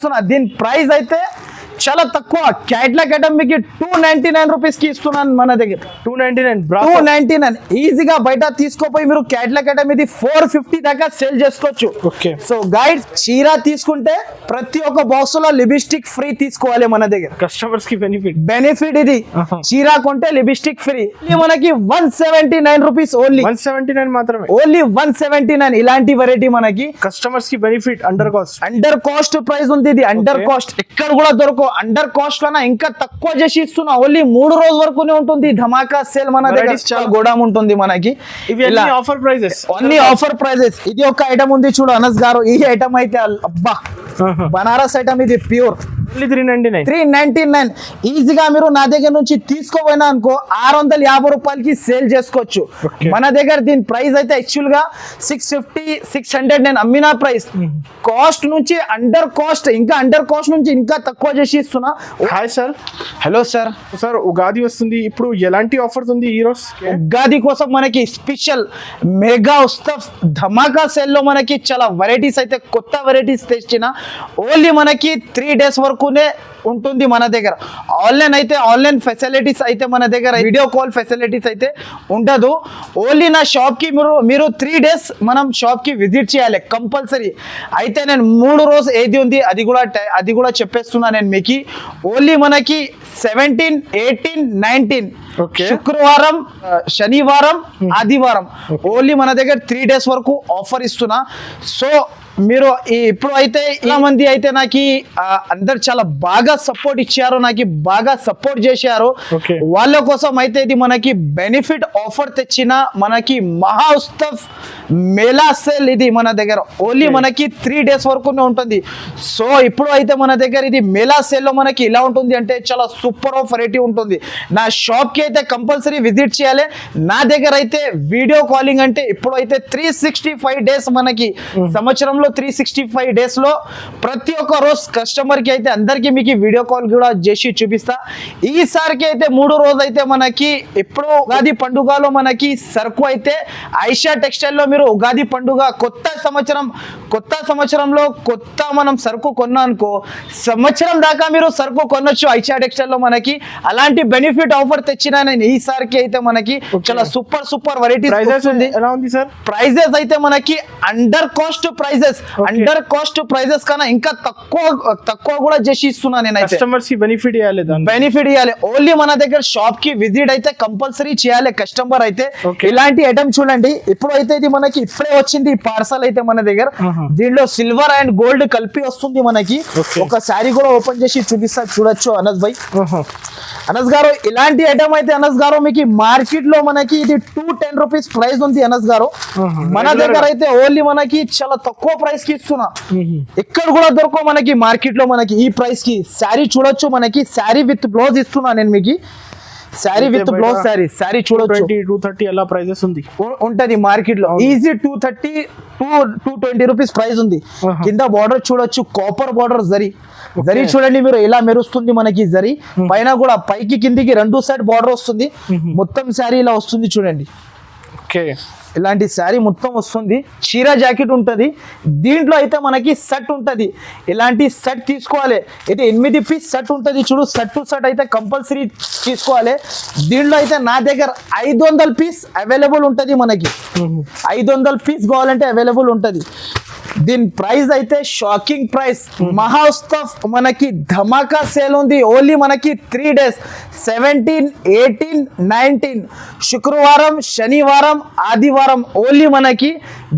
దీని ప్రైస్ అయితే చాలా తక్కువ. క్యాట్లాగ్ ఐటమ్ మీకు 299 రూపీస్ కి ఇస్తున్నాను మన దగ్గర. 299 ఈజీగా బయట తీసుకోపోయి మీరు క్యాట్లాగ్ ఐటమ్ ఇది 450 దాకా సేల్ చేసుకోవచ్చు. ఓకే. సో గైడ్ చీర తీసుకుంటే ప్రతి ఒక్క బాక్స్ లో లిప్స్టిక్ ఫ్రీ తీసుకోవాలి మన దగ్గర. కస్టమర్స్ కి బెనిఫిట్ ఇది. చీర కొంటే లిప్స్టిక్ ఫ్రీ. మనకి 179 రూపీస్ ఓన్లీ. 179 మాత్రమే. ఓన్లీ 179. ఇలాంటి వెరైటీ మనకి కస్టమర్స్ కి బెనిఫిట్. అండర్ కాస్ట్ ప్రైస్ ఉంది ఇది. అండర్ కాస్ట్ ఎక్కడ కూడా దొరకవు. అండర్ కాస్ట్ లోనా ఇంకా తక్కువ చేసి ఇస్తున్నా. ఓన్లీ 3 రోజుల వరకునే ఉంటుంది ధమాకా సేల్ మన దగ్గర. చాలా గోడాం ఉంటుంది మనకి. ఇవి ఆఫర్ ప్రైజెస్. అన్ని ఆఫర్ ప్రైజెస్. ఇది ఒక ఐటమ్ ఉంది చూడు అనస్ గారు. ఈ ఐటమ్ అయితే అబ్బా బనారస్ ఐటమ్ ఇది ప్యూర్. 399 ఈజీగా మీరు నా దగ్గర నుంచి తీసుకోపోయినా అనుకో 650 రూపాయలకి సేల్ చేసుకోవచ్చు మన దగ్గర. దీని ప్రైస్ అయితే యాక్చువల్ గా 650 600 నేను అమ్మిన ప్రైస్. కాస్ట్ నుంచి అండర్ కాస్ట్, ఇంకా అండర్ కాస్ట్ నుంచి ఇంకా తక్కువ చేసి ఇస్తున్నా. Hi sir. Hello sir. Sir Ugadi వస్తుంది, ఇప్పుడు ఎలాంటి ఆఫర్స్ ఉంది ఈ రోజు? ఉగాది కోసం మనకి స్పెషల్ మెగా ఉత్సవ్ ధమాకా సేల్ లో మనకి చాలా వెరైటీస్ అయితే కొత్త వెరైటీస్ తెచ్చిన. ఓన్లీ మనకి 3 days వరకునే ఉంటుంది మన దగ్గర. ఆన్లైన్ ఫెసిలిటీస్ అయితే మన దగ్గర వీడియో కాల్ ఫెసిలిటీస్ అయితే ఉండదు. ఓన్లీ నా షాప్ కి మీరు 3 days మనం షాప్ కి విజిట్ చేయాలి కంపల్సరీ. అయితే నేను 3 రోజు ఏది ఉంది అది కూడా చెప్పేస్తున్నా నేను మీకు. ఓన్లీ మనకి 17, 18, 19 శుక్రవారం, శనివారం, ఆదివారం ఓన్లీ మన దగ్గర 3 days వరకు ఆఫర్ ఇస్తున్నా. సో మీరు ఇప్పుడు అయితే ఇలా మంది అయితే నాకు అందరు చాలా బాగా సపోర్ట్ ఇచ్చారు, నాకు బాగా సపోర్ట్ చేశారు. వాళ్ళ కోసం అయితే ఇది మనకి బెనిఫిట్ ఆఫర్ తెచ్చిన మనకి మహా ఉత్సవ్ మేళా సేల్ ఇది మన దగ్గర. ఓన్లీ మనకి 3 days వరకునే ఉంటుంది. సో ఇప్పుడు అయితే మన దగ్గర ఇది మేళా సేల్ లో మనకి ఇలా ఉంటుంది అంటే చాలా సూపర్ ఆఫ్ వెరైటీ ఉంటుంది. నా షాప్ కి అయితే కంపల్సరీ విజిట్ చేయాలి. నా దగ్గర అయితే వీడియో కాలింగ్ అంటే ఇప్పుడు అయితే 365 days మనకి సంవత్సరంలో 365 days లో ప్రతి ఒక్క రోజు కస్టమర్ కి అయితే అందరికి మీకు వీడియో కాల్ కూడా చేసి చూపిస్తా. ఈసారికి అయితే 3 రోజు అయితే మనకి ఇప్పుడు ఉగాది పండుగలో మనకి సరుకు అయితే ఐషా టెక్స్టైల్ లో మీరు ఉగాది పండుగ కొత్త సంవత్సరంలో కొత్త మనం సరుకు కొన్నా అనుకో సంవత్సరం దాకా మీరు సరుకు కొనొచ్చు ఐషా టెక్స్టైల్ లో మనకి. అలాంటి బెనిఫిట్ ఆఫర్ తెచ్చిన నేను ఈసారికి అయితే మనకి చాలా సూపర్ వెరైటీస్. ఎలా ఉంది సార్? ప్రైజెస్ అయితే మనకి అండర్ కాస్ట్ ప్రైజెస్ కన్నా ఇంకా తక్కువ కూడా చేసి ఇస్తున్నా నేను. కస్టమర్స్ కి బెనిఫిట్ ఇవ్వాలి. ఓన్లీ మన దగ్గర షాప్ కి విజిట్ అయితే కంపల్సరీ చేయాలి కస్టమర్ అయితే. ఇలాంటి ఐటమ్ చూడండి. ఇప్పుడు అయితే ఇది మనకి ఇప్పుడే వచ్చింది పార్సల్ అయితే మన దగ్గర. దీనిలో సిల్వర్ అండ్ గోల్డ్ కలిపి వస్తుంది మనకి. ఒక శారీ కూడా ఓపెన్ చేసి చూపిస్తా, చూడొచ్చు అనస్ భాయ్. అనస్ గారు ఇలాంటి ఐటమ్ అయితే అనస్ గారు మీకు మార్కెట్ లో మనకి ఇది 210 రూపీస్ ప్రైస్ ఉంది అనస్ గారు. మన దగ్గర అయితే ఓన్లీ మనకి చాలా తక్కువ ప్రైస్ కి ఇస్తున్నా. ఎక్కడ కూడా దొరకవు మనకి మార్కెట్ లో మనకి ఈ ప్రైస్ కి. శారీ చూడొచ్చు మనకి, శారీ విత్ బ్లౌజ్ ఇస్తున్నా నేను మీకు. శారీ విత్ బ్లౌజ్ శారీ చూడొచ్చు. 230 ఎలా ప్రైజెస్ ఉంటది మార్కెట్ లో. ఈజీ 230 220 రూపీస్ ప్రైస్ ఉంది. కింద బార్డర్ చూడొచ్చు, కాపర్ బార్డర్ జరీ చూడండి మీరు ఎలా మెరుస్తుంది మనకి జరీ. పైన కూడా పైకి కిందికి 2 సైడ్ బార్డర్ వస్తుంది. మొత్తం శారీ ఇలా వస్తుంది చూడండి. ఇలాంటి శారీ మొత్తం వస్తుంది. చీర జాకెట్ ఉంటది. దీంట్లో అయితే మనకి సెట్ ఉంటది. ఇలాంటి సెట్ తీసుకోవాలి. ఇది 8 పీస్ సెట్ ఉంటది చూడు. సెట్ టు సెట్ అయితే కంపల్సరీ తీసుకోవాలి. దీంట్లో అయితే నా దగ్గర 500 పీస్ అవైలబుల్ ఉంటది మనకి. 500 పీస్ కావాలంటే అవైలబుల్ ఉంటది. దీని ప్రైస్ అయితే షాకింగ్ ప్రైస్. మహా ఉత్సవ్ మనకి ధమాకా సేల్ ఉంది. ఓన్లీ మనకి 3 days 17, 18, 19 శుక్రవారం, శనివారం, ఆదివారం ఓన్లీ మనకి.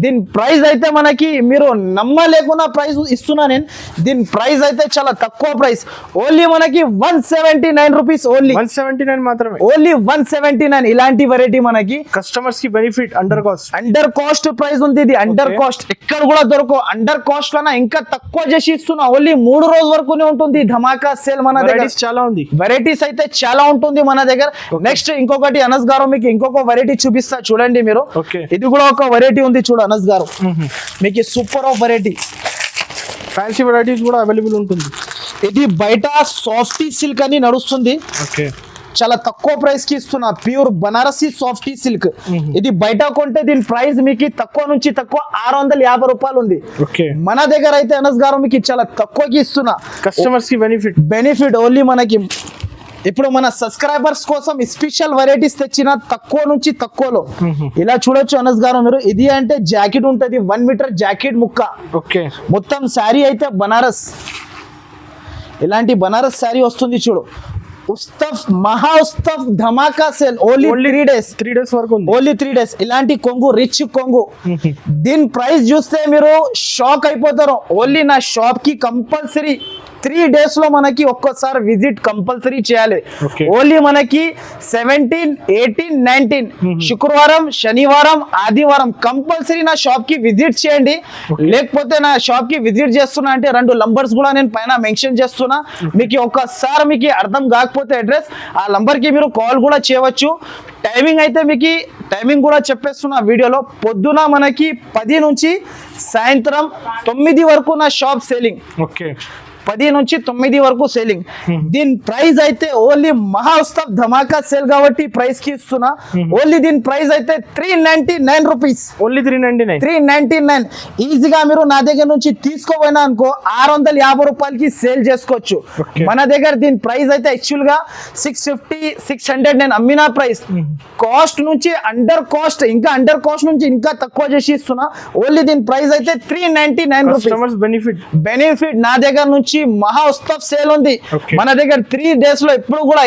దీని ప్రైస్ అయితే మనకి మీరు నమ్మలేకున్నా ప్రైస్ ఇస్తున్నా నేను. దీని ప్రైస్ అయితే చాలా తక్కువ ప్రైస్. ఓన్లీ మనకి 179 రూపీస్. ఓన్లీ 179 మాత్రమే. ఓన్లీ 179. ఇలాంటి వెరైటీ మనకి కస్టమర్స్ కి బెనిఫిట్. అండర్ కాస్ట్ ప్రైస్ ఉంది ఇది. అండర్ కాస్ట్ ఎక్కడ కూడా దొరకవు. అండర్ కాస్ట్ లోనా ఇంకా తక్కువ చేసి ఇస్తున్నా. ఓన్లీ 3 రోజు వరకునే ఉంటుంది ధమాకా సేల్ మన దగ్గర. చాలా ఉంది వెరైటీస్ అయితే చాలా ఉంటుంది మన దగ్గర. నెక్స్ట్ ఇంకొకటి అనస్ గారు మీకు ఇంకొక వెరైటీ చూపిస్తా చూడండి మీరు. ఇది కూడా ఒక వెరైటీ ఉంది చూడు అనస్ గారు. మీకు super of variety. Fancy varieties కూడా అవైలబుల్ ఉంటుంది. ఇది బయట సాఫ్టీ సిల్క్ అని నడుస్తుంది. చాలా తక్కువ ప్రైస్ కి ఇస్తున్నా. Pure Banarasi softy silk. ఇది బయట కొంటే దీని ప్రైస్ మీకు తక్కువ నుంచి తక్కువ 650 రూపాయలు ఉంది. ఓకే, మన దగ్గర అయితే అనస్ గారు మీకు చాలా తక్కువకి ఇస్తున్నా. కస్టమర్స్ కి బెనిఫిట్ ఓన్లీ మనకి. ఇప్పుడు మన సబ్స్క్రైబర్స్ కోసం స్పెషల్ వెరైటీస్ తెచ్చిన తక్కువ నుంచి తక్కువలో. ఇలా చూడొచ్చు అనస్ గారు మీరు. ఇది అంటే జాకెట్ ఉంటది, 1 మీటర్ జాకెట్ ముక్క. ఓకే, మొత్తం శారీ అయితే బనారస్, ఇలాంటి బనారస్ శారీ వస్తుంది చూడు. ఉస్తఫ్ మహా ఉస్తఫ్ ధమాకా సేల్ ఓన్లీ 3 డేస్. 3 డేస్ వరకు ఉంది. Only 3 days. ఇలాంటి కొంగు, రిచ్ కొంగు. దీని ప్రైస్ చూస్తే మీరు షాక్ అయిపోతారు. ఓన్లీ నా షాప్ కి కంపల్సరీ 3 డేస్ లో మనకి ఒక్కసారి విజిట్ కంపల్సరీ చేయాలి. ఓన్లీ మనకి 17, 18, 19 శుక్రవారం, శనివారం, ఆదివారం కంపల్సరీ నా షాప్ కి విజిట్ చేయండి. లేకపోతే నా షాప్ కి విజిట్ చేస్తున్నా అంటే 2 నంబర్స్ కూడా నేను పైన మెన్షన్ చేస్తున్నా. మీకు ఒక్కసారి మీకు అర్థం కాకపోతే అడ్రస్, ఆ నంబర్ కి మీరు కాల్ కూడా చేయవచ్చు. టైమింగ్ అయితే మీకు టైమింగ్ కూడా చెప్పేస్తున్నా వీడియోలో. పొద్దున మనకి 10 నుంచి సాయంత్రం 9 వరకు నా షాప్ సేలింగ్. ఓకే, 10 నుంచి 9 వరకు సేలింగ్. దీని ప్రైస్ అయితే ఓన్లీ మహా ఉత్సవ్ ధమాకా సేల్ కాబట్టి ప్రైస్ కి ఇస్తున్నా. ఓన్లీ దీని ప్రైస్ అయితే 399 రూపీస్. ఓన్లీ 399. ఈజీగా మీరు నా దగ్గర నుంచి తీసుకోపోయినా అనుకో 650 రూపాయలకి సేల్ చేసుకోవచ్చు. మన దగ్గర దీని ప్రైస్ అయితే యాక్చువల్ గా 650, 600 నేను అమ్మిన ప్రైస్. కాస్ట్ నుంచి అండర్ కాస్ట్, ఇంకా అండర్ కాస్ట్ నుంచి ఇంకా తక్కువ చేసి ఇస్తున్నా. ఓన్లీ దీని ప్రైస్ అయితే 399 రూపీస్. బెనిఫిట్ నా దగ్గర నుంచి మహా ఉత్సవ్ సేల్ ఉంది. మన దగ్గర 3 డేస్ లో ఎప్పుడు కూడా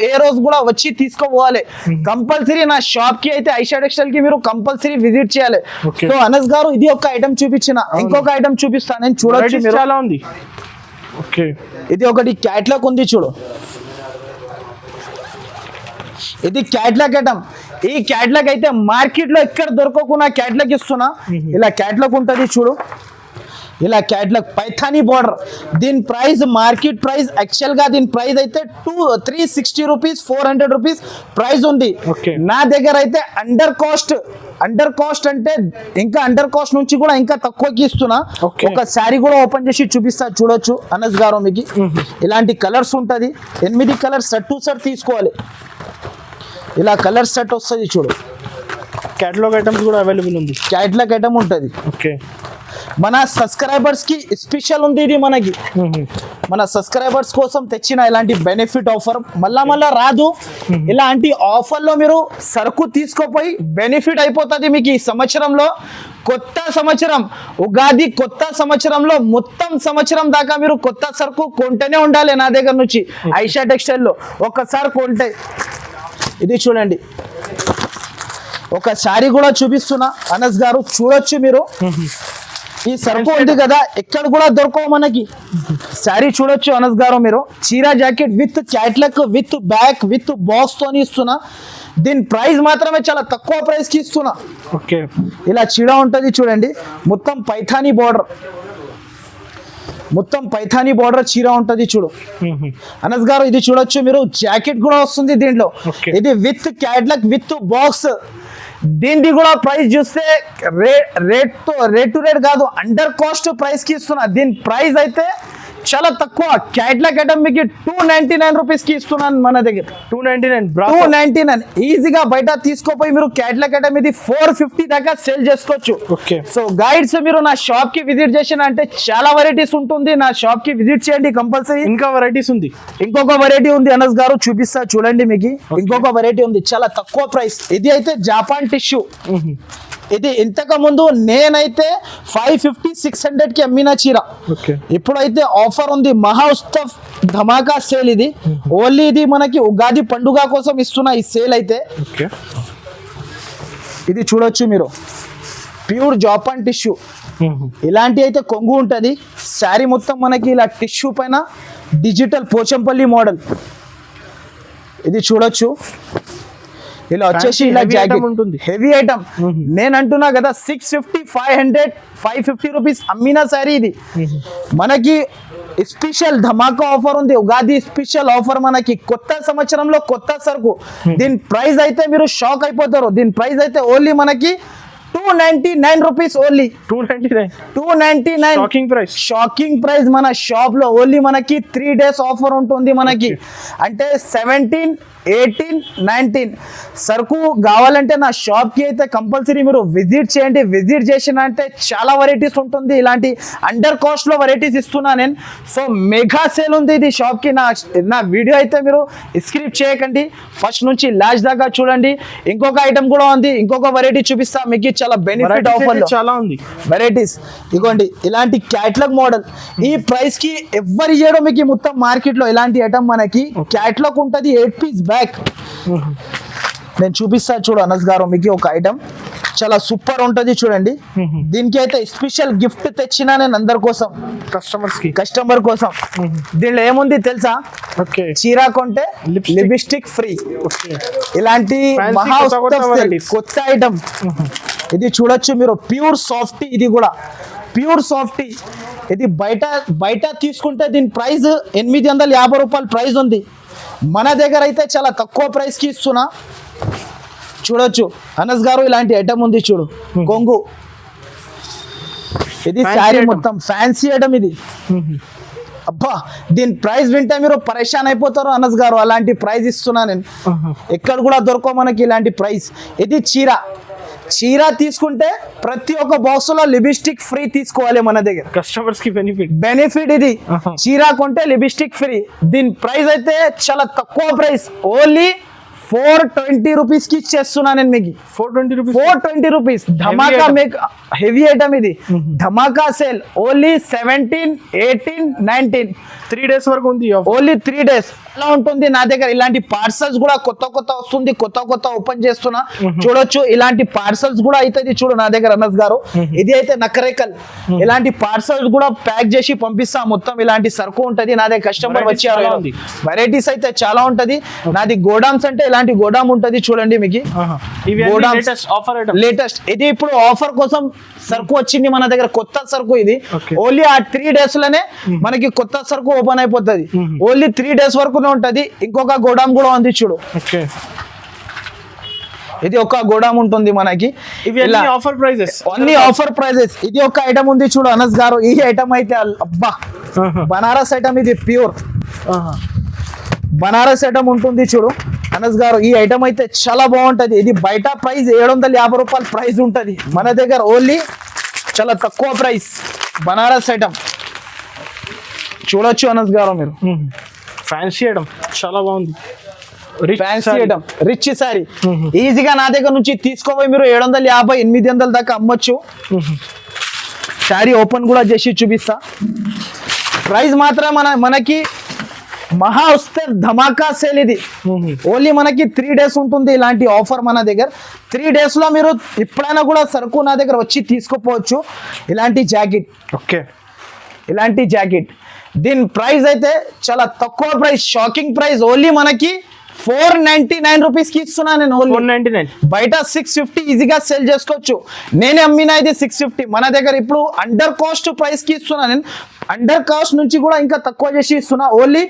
ఏ రోజు కూడా వచ్చి తీసుకోవాలి. కంపల్సరీ నా షాప్ కి అయితే ఐషా టెక్స్టైల్ కి మీరు కంపల్సరీ విజిట్ చేయాలి. సో అనస్ గారు ఇది ఒక ఐటమ్ చూపించిన, ఇంకొక ఐటమ్ చూపిస్తాను నేను. చూడొచ్చు మీరు. చాలా ఉంది. ఓకే, ఇది ఒకటి క్యాట్లాగ్ ఉంది చూడు. ఇది క్యాట్లాగ్ ఐటమ్. ఈ క్యాట్లాగ్ అయితే మార్కెట్ లో ఎక్కడ దొరకకుండా క్యాట్లాగ్ ఇస్తున్నా. ఇలా క్యాట్లాగ్ ఉంటది చూడు. ఇలా క్యాట్లాగ్ పైథానీ బార్డర్. దీని ప్రైస్ మార్కెట్ ప్రైస్ యాక్చువల్ గా దీని ప్రైస్ అయితే 360 రూపీస్, 400 రూపీస్ ప్రైస్ ఉంది. నా దగ్గర అయితే అండర్ కాస్ట్ అంటే ఇంకా అండర్ కాస్ట్ నుంచి కూడా ఇంకా తక్కువకి ఇస్తున్నా. ఒక శారీ కూడా ఓపెన్ చేసి చూపిస్తా చూడొచ్చు అనస్ గారు మీకు. ఇలాంటి కలర్స్ ఉంటది, 8 కలర్స్ సెట్ టు సెట్ తీసుకోవాలి. ఇలా కలర్ సెట్ వస్తుంది చూడు. క్యాటలాగ్ ఐటమ్స్ కూడా అవైలబుల్ ఉంది. క్యాటలాగ్ ఐటమ్ ఉంటది. ఓకే, మన సబ్స్క్రైబర్స్ కి స్పెషల్ ఉంది ఇది మనకి. మన సబ్స్క్రైబర్స్ కోసం తెచ్చిన ఇలాంటి బెనిఫిట్ ఆఫర్ మళ్ళా రాదు. ఇలాంటి ఆఫర్ లో మీరు సరుకు తీసుకోపోయి బెనిఫిట్ అయిపోతుంది మీకు. ఈ సంవత్సరంలో కొత్త సంవత్సరం, ఉగాది కొత్త సంవత్సరంలో మొత్తం సంవత్సరం దాకా మీరు కొత్త సరుకు కొంటేనే ఉండాలి నా దగ్గర నుంచి ఐషా టెక్స్టైల్ లో. ఒక్కసారి కొంటే ఇది చూడండి. ఒక శారీ కూడా చూపిస్తున్నా అనస్ గారు, చూడొచ్చు మీరు. ఈ సరుకు ఉంది కదా, ఎక్కడ కూడా దొరకవు మనకి. శారీ చూడొచ్చు అనస్ గారు మీరు. చీరా jacket with catalogue, with back, with box తోని ఇస్తున్నా. దీని ప్రైస్ మాత్రమే చాలా తక్కువ ప్రైస్ కి ఇస్తున్నా. ఓకే, ఇలా చీర ఉంటది చూడండి. మొత్తం పైథానీ బార్డర్, మొత్తం పైథానీ బార్డర్ చీర ఉంటది చూడు అనస్ గారు. ఇది చూడొచ్చు మీరు. జాకెట్ కూడా వస్తుంది దీంట్లో. ఇది విత్ క్యాట్లాగ్, విత్ బాక్స్. దీనిది కూడా ప్రైస్ చూస్తే రేట్ టు రేట్ కాదు, అండర్ కాస్ట్ ప్రైస్ కి ఇస్తున్నా. దీని ప్రైస్ అయితే చాలా తక్కువ. క్యాట్లాగ్ ఐటమ్ మీకు 299 రూపీస్ కి ఇస్తున్నాను మన దగ్గర. 299 ఈజీగా బయట తీసుకోపోయి మీరు క్యాట్లాగ్ ఐటమ్ ఇది 450 దాకా సేల్ చేసుకోవచ్చు. సో గైడ్స్ మీరు నా షాప్ కి విజిట్ చేసిన అంటే చాలా వెరైటీస్ ఉంటుంది. నా షాప్ కి విజిట్ చేయండి కంపల్సరీ. ఇంకా వెరైటీస్ ఉంది. ఇంకొక వెరైటీ ఉంది అనస్ గారు, చూపిస్తా చూడండి మీకు. ఇంకొక వెరైటీ ఉంది చాలా తక్కువ ప్రైస్. ఇది అయితే జాపాన్ టిష్యూ. ఇది ఇంతకు ముందు నేనైతే 550, 600 కి అమ్మిన చీర. ఇప్పుడైతే ఆఫర్ ఉంది, మహా ఉత్సవ్ ధమాకా సేల్. ఇది ఓన్లీ ఇది మనకి ఉగాది పండుగ కోసం ఇస్తున్న ఈ సేల్ అయితే. ఇది చూడొచ్చు మీరు. Pure Japan tissue. ఇలాంటి అయితే కొంగు ఉంటది. శారీ మొత్తం మనకి ఇలా టిష్యూ పైన డిజిటల్ పోచంపల్లి మోడల్. ఇది చూడొచ్చు. ఇలా వచ్చేసి ఇలా జాకెట్ ఉంటుంది, హెవీ ఐటమ్. నేను అంటున్నా కదా 650, 500, 550 రూపీస్ అమ్మిన శారీ ఇది. మనకి స్పెషల్ ధమాకా ఆఫర్ ఉంది, ఉగాది స్పెషల్ ఆఫర్ మనకి. కొత్త సంవత్సరంలో కొత్త సరుకు. దీని ప్రైస్ అయితే మీరు షాక్ అయిపోతారు. దీని ప్రైస్ అయితే ఓన్లీ మనకి 299 rupees only 299 299 shocking price. Shocking price మన షాప్ లో ఓన్లీ మనకి 3 days ఆఫర్ ఉంటుంది మనకి. అంటే 17, 18, 19 సరుకు కావాలంటే నా షాప్ కి అయితే కంపల్సరీ మీరు విజిట్ చేయండి. విజిట్ చేసిన అంటే చాలా వెరైటీస్ ఉంటుంది, ఇలాంటి అండర్ కాస్ట్ లో వెరైటీస్ ఇస్తున్నా నేను. సో మెగా సేల్ ఉంది ఇది షాప్ కి. నా వీడియో అయితే మీరు స్క్రిప్ట్ చేయకండి, ఫస్ట్ నుంచి లాస్ట్ దాకా చూడండి. ఇంకొక ఐటమ్ కూడా ఉంది, ఇంకొక వెరైటీ చూపిస్తా మీకు. చాలా బెనిఫిట్ ఆఫర్ చాలా ఉంది వెరైటీస్. ఇదిగోండి ఇలాంటి క్యాటలాగ్ మోడల్ ఈ ప్రైస్ కి ఎవరు ఇయ్యడం మీకు మొత్తం మార్కెట్ లో. ఇలాంటి ఐటమ్ మనకి క్యాటలాగ్ ఉంటుంది, 8 piece బ్యాగ్. నేను చూపిస్తా చూడు అనస్ గారు మీకు ఒక ఐటమ్ చాలా సూపర్ ఉంటది చూడండి. దీనికి అయితే స్పెషల్ గిఫ్ట్ తెచ్చినా నేను అందరి కోసం, కస్టమర్ కోసం. దీనిలో ఏముంది తెలుసా? చీర కొంటే లిప్స్టిక్ ఫ్రీ. ఇలాంటి మహా కొత్త ఐటమ్ ఇది చూడొచ్చు మీరు. ప్యూర్ సాఫ్టీ, ఇది కూడా ప్యూర్ సాఫ్టీ. ఇది బయట తీసుకుంటే దీని ప్రైస్ 850 రూపాయలు ప్రైస్ ఉంది. మన దగ్గర అయితే చాలా తక్కువ ప్రైస్ కి ఇస్తున్నా. చూడొచ్చు అనస్ గారు, ఇలాంటి ఐటమ్ ఉంది చూడు, కొంగు. ఇది శారీ మొత్తం ఫ్యాన్సీ ఐటమ్ ఇది. అబ్బా దీని ప్రైస్ వింటే మీరు పరేషాన్ అయిపోతారు అనస్ గారు, అలాంటి ప్రైస్ ఇస్తున్నా నేను. ఎక్కడ కూడా దొరకవు మనకి ఇలాంటి ప్రైస్. ఇది చీర తీసుకుంటే ప్రతి ఒక్క బాక్స్ లో లిప్స్టిక్ ఫ్రీ తీసుకోవాలి మన దగ్గర. కస్టమర్స్ కి బెనిఫిట్ ఇది. చీర కొంటే లిప్స్టిక్ ఫ్రీ. దీని ప్రైస్ అయితే చాలా తక్కువ ప్రైస్, ఓన్లీ 420 రూపీస్ కి ఇచ్చేస్తున్నా నేను మీకు. 420 రూపీస్ ధమాకా మేక్ హెవీ ఐటమ్ ఇది. ధమాకా సేల్ ఓన్లీ 17, 18, 19 3 days వరకు ఉంది. ఓన్లీ 3 days ఎలా ఉంటుంది నా దగ్గర. ఇలాంటి పార్సల్స్ కూడా కొత్త వస్తుంది, కొత్త ఓపెన్ చేస్తున్నా. చూడొచ్చు ఇలాంటి పార్సల్స్ కూడా అవుతుంది చూడు నా దగ్గర అనస్ గారు. ఇది అయితే నకరేకల్. ఇలాంటి పార్సల్స్ కూడా ప్యాక్ చేసి పంపిస్తా. మొత్తం ఇలాంటి సరుకు ఉంటది నా దగ్గర. కస్టమర్ వచ్చారు, వెరైటీస్ అయితే చాలా ఉంటది. నాది గోడామ్స్ అంటే ఇలాంటి గోడామ్ ఉంటది చూడండి మీకు. లేటెస్ట్ ఇది ఇప్పుడు ఆఫర్ కోసం సరుకు వచ్చింది మన దగ్గర, కొత్త సరుకు ఇది. ఓన్లీ ఆ 3 days లోనే మనకి కొత్త సరుకు ఓపెన్ అయిపోతుంది. ఓన్లీ 3 days వరకు ఉంటది. ఇంకొక గోడామ్ కూడా ఉంది చూడు. ఇది ఒక గోడామ్ ఉంటుంది మనకి. అన్ని ఆఫర్ ప్రైజెస్. ఇది ఒక ఐటమ్ ఉంది చూడు అనస్ గారు. ఈ ఐటమ్ అయితే అబ్బా బనారస్ ఐటమ్ ఇది. ప్యూర్ బనారస్ ఐటమ్ ఉంటుంది చూడు అనస్ గారు. ఈ ఐటమ్ అయితే చాలా బాగుంటది. ఇది బయట ప్రైస్ 750 రూపాయలు ప్రైస్ ఉంటది. మన దగ్గర ఓన్లీ చాలా తక్కువ ప్రైస్ బనారస్ ఐటమ్. చూడొచ్చు అనస్ గారు మీరు. ఫ్యాన్సీ ఐటమ్ చాలా బాగుంది. Fancy item, rich sorry. ఈజీగా నా దగ్గర నుంచి తీసుకోపోయి మీరు 750, 800 దాకా అమ్మొచ్చు. శారీ ఓపెన్ కూడా చేసి చూపిస్తా. ప్రైస్ మాత్రం మనకి మహా వస్తే ధమాకా సేల్ ఇది. ఓన్లీ మనకి 3 days ఉంటుంది ఇలాంటి ఆఫర్ మన దగ్గర. 3 days లో మీరు ఎప్పుడైనా కూడా సరుకు నా దగ్గర వచ్చి తీసుకోపోవచ్చు. ఇలాంటి జాకెట్ దీని ప్రైస్ అయితే చాలా తక్కువ ప్రైస్, షాకింగ్ ప్రైస్. ఓన్లీ మనకి 499 రూపీస్ కి ఇస్తున్నా నేను. 499. బయట 650 ఈజీగా సేల్ చేసుకోవచ్చు. నేనే అమ్మినా ఇది 650. మన దగ్గర ఇప్పుడు అండర్ కాస్ట్ ప్రైస్ కి ఇస్తున్నా నేను. అండర్ కాస్ట్ నుంచి కూడా ఇంకా తక్కువ చేసి ఇస్తున్నా. Only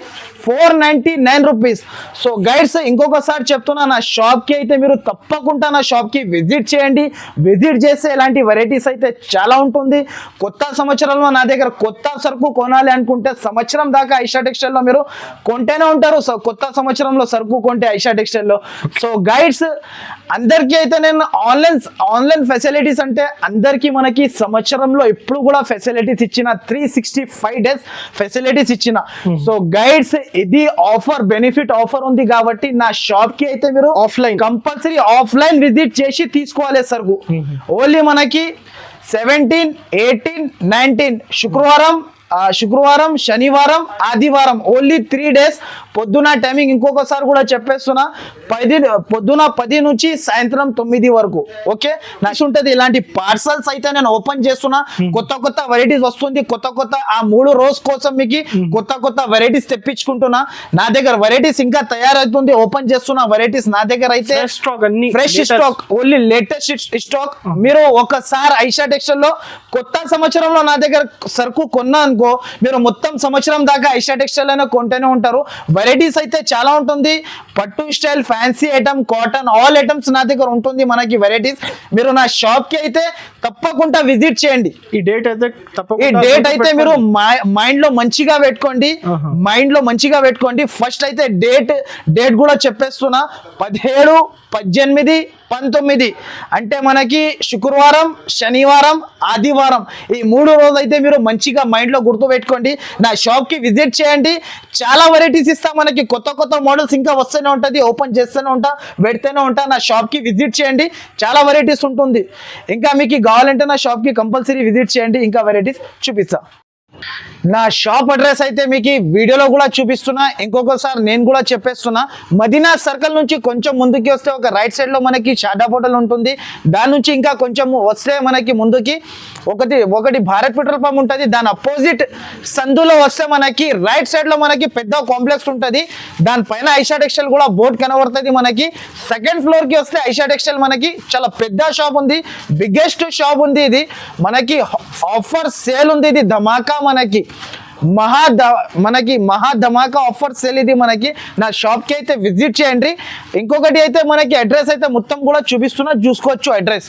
499 rupees. సో గైడ్స్ ఇంకొకసారి చెప్తున్నా, నా షాప్ కి అయితే మీరు తప్పకుండా నా షాప్ కి విజిట్ చేయండి. విజిట్ చేస్తే ఇలాంటి వెరైటీస్ అయితే చాలా ఉంటుంది. కొత్త సంవత్సరంలో నా దగ్గర కొత్త సరుకు కొనాలి అనుకుంటే సంవత్సరం దాకా ఐషా టెక్స్టైల్ లో మీరు కొంటేనే ఉంటారు. సో కొత్త సంవత్సరంలో సరుకు కొంటే ఐషా టెక్స్టైల్ లో. సో గైడ్స్ అందరికీ అయితే నేను ఆన్లైన్ ఫెసిలిటీస్ అంటే అందరికీ మనకి సంవత్సరంలో ఎప్పుడు కూడా ఫెసిలిటీస్ ఇచ్చిన, 365 days ఫెసిలిటీస్ ఇచ్చిన. సో గైడ్స్ ఇది ఆఫర్, బెనిఫిట్ ఆఫర్ ఉంది కాబట్టి నా షాప్ కి అయితే మీరు కంపల్సరీ ఆఫ్లైన్ విజిట్ చేసి తీసుకోవాలి సరుకు. ఓన్లీ మనకి 17, 18, 19 శుక్రవారం, శనివారం, ఆదివారం ఓన్లీ 3 days. పొద్దున టైమింగ్ ఇంకొకసారి కూడా చెప్పేస్తున్నా, పొద్దున 10 నుంచి సాయంత్రం 9 వరకు. ఓకే నెక్స్ట్ ఉంటుంది. ఇలాంటి పార్సల్స్ అయితే నేను ఓపెన్ చేస్తున్నా. కొత్త వెరైటీస్ వస్తుంది. కొత్త ఆ 3 రోజు కోసం మీకు కొత్త వెరైటీస్ తెప్పించుకుంటున్నా. నా దగ్గర వెరైటీస్ ఇంకా తయారవుతుంది, ఓపెన్ చేస్తున్నా వెరైటీస్. నా దగ్గర అయితే fresh stock, only latest stock. మీరు ఒకసారి ఐషా టెక్స్టైల్ లో కొత్త సంవత్సరంలో నా దగ్గర సరుకు కొన్నా అనుకో మీరు మొత్తం సంవత్సరం దాకా ఐషా టెక్స్టైల్ అయినా కొంటూనే ఉంటారు. వెరైటీస్ అయితే చాలా ఉంటుంది, పట్టు style, fancy item, cotton, all items నా దగ్గర ఉంటుంది మనకి వెరైటీస్. మీరు నా షాప్ కి అయితే తప్పకుండా విజిట్ చేయండి. ఈ డేట్ అయితే ఈ తప్పకుండా డేట్ అయితే మీరు మైండ్ లో మంచిగా పెట్టుకోండి, ఫస్ట్ అయితే డేట్ కూడా చెప్పేస్తున్నా, 17, 18, 19 అంటే మనకి శుక్రవారం, శనివారం, ఆదివారం ఈ 3 రోజులు అయితే మీరు మంచిగా మైండ్ లో గుర్తు పెట్టుకోండి. నా షాప్ కి విజిట్ చేయండి, చాలా వెరైటీస్ ఇస్తా. మనకి కొత్త మోడల్స్ ఇంకా వస్తూనే ఉంటది, ఓపెన్ చేస్తూనే ఉంటా, పెడితేనే ఉంటా. నా షాప్ కి విజిట్ చేయండి, చాలా వెరైటీస్ ఉంటుంది. ఇంకా మీకు కావాలంటే నా షాప్ కి కంపల్సరీ విజిట్ చేయండి, ఇంకా వెరైటీస్ చూపిస్తా. నా షాప్ అడ్రస్ అయితే మీకు వీడియోలో కూడా చూపిస్తున్నా, ఇంకొకసారి నేను కూడా చెప్పేస్తున్నా. మదీనా సర్కిల్ నుంచి కొంచెం ముందుకి వస్తే ఒక రైట్ సైడ్ లో మనకి షాడా హోటల్ ఉంటుంది. దాని నుంచి ఇంకా కొంచెం వస్తే మనకి ముందుకి ఒకటి భారత్ పెట్రోల్ పంప్ ఉంటుంది. దాని అపోజిట్ సందులో వస్తే మనకి రైట్ సైడ్ లో మనకి పెద్ద కాంప్లెక్స్ ఉంటుంది. దానిపైన ఐషా టెక్స్టైల్ కూడా బోర్డు కనబడుతుంది. మనకి సెకండ్ ఫ్లోర్ కి వస్తే ఐషా టెక్స్టైల్ మనకి చాలా పెద్ద షాప్ ఉంది, బిగ్గెస్ట్ షాప్ ఉంది. ఇది మనకి ఆఫర్ సేల్ ఉంది, ఇది ధమాకా మనకి మహా ధమాకా ఆఫర్ సేల్ ఇది మనకి. నా షాప్ కి అయితే విజిట్ చేయండి. ఇంకొకటి అయితే మనకి అడ్రస్ అయితే మొత్తం కూడా చూపిస్తున్నా, చూసుకోవచ్చు అడ్రస్.